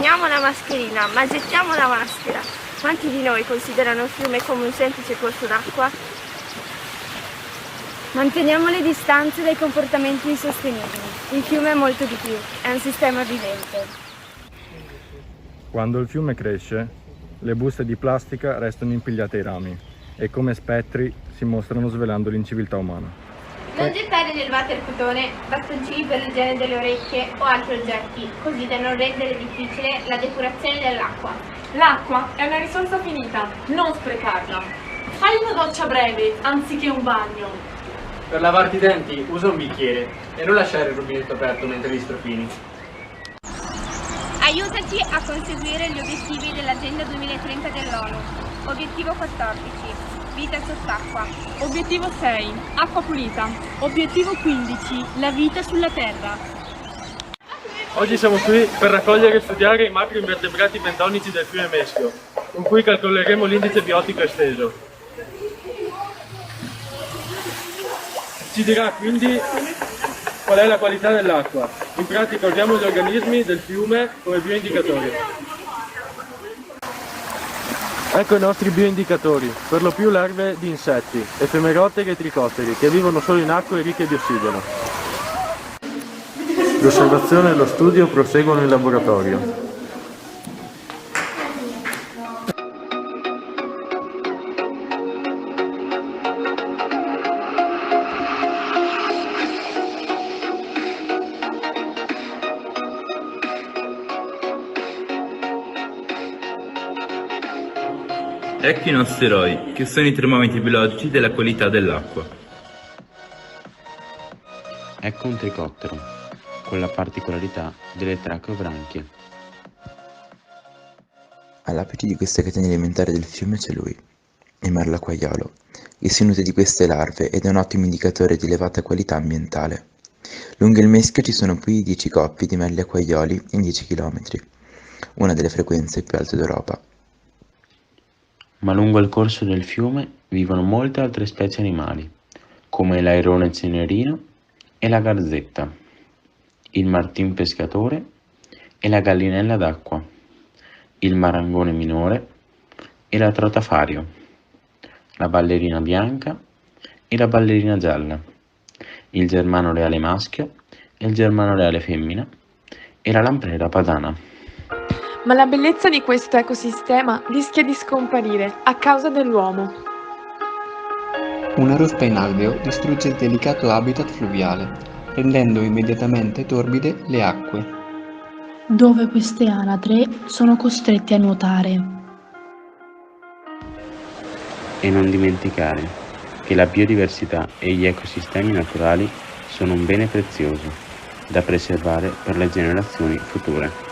poniamo la mascherina, ma gettiamo la maschera. Quanti di noi considerano il fiume come un semplice corso d'acqua? Manteniamo le distanze dai comportamenti insostenibili. Il fiume è molto di più, è un sistema vivente. Quando il fiume cresce, le buste di plastica restano impigliate ai rami e come spettri si mostrano svelando l'inciviltà umana. Non gettare nel watercotone bastoncini per l'igiene delle orecchie o altri oggetti, così da non rendere difficile la depurazione dell'acqua. L'acqua è una risorsa finita, non sprecarla. Fai una doccia breve anziché un bagno. Per lavarti i denti usa un bicchiere e non lasciare il rubinetto aperto mentre li strofini. Aiutaci a conseguire gli obiettivi dell'Agenda 2030 dell'ONU. Obiettivo 14. Vita sott'acqua. Obiettivo 6. Acqua pulita. Obiettivo 15. La vita sulla terra. Oggi siamo qui per raccogliere e studiare i macroinvertebrati bentonici del fiume Meschio, con cui calcoleremo l'indice biotico esteso. Ci dirà quindi qual è la qualità dell'acqua. In pratica usiamo gli organismi del fiume come bioindicatori. Ecco i nostri bioindicatori, per lo più larve di insetti, efemeroteri e tricotteri, che vivono solo in acque ricche di ossigeno. L'osservazione e lo studio proseguono in laboratorio. Ecco i nostri eroi, che sono i termometri biologici della qualità dell'acqua. Ecco un tricottero, con la particolarità delle tracheobranchie. All'apice di questa catena alimentare del fiume c'è lui, il merlacquaiolo, che si nutre di queste larve ed è un ottimo indicatore di elevata qualità ambientale. Lungo il Meschio ci sono più di 10 coppie di merlacquaioli in 10 km, una delle frequenze più alte d'Europa. Ma lungo il corso del fiume vivono molte altre specie animali, come l'airone cenerino e la garzetta, il martin pescatore e la gallinella d'acqua, il marangone minore e la trotafario, la ballerina bianca e la ballerina gialla, il germano reale maschio e il germano reale femmina e la lamprera padana. Ma la bellezza di questo ecosistema rischia di scomparire a causa dell'uomo. Una ruspa in alveo distrugge il delicato habitat fluviale, rendendo immediatamente torbide le acque, dove queste anatre sono costrette a nuotare. E non dimenticare che la biodiversità e gli ecosistemi naturali sono un bene prezioso da preservare per le generazioni future.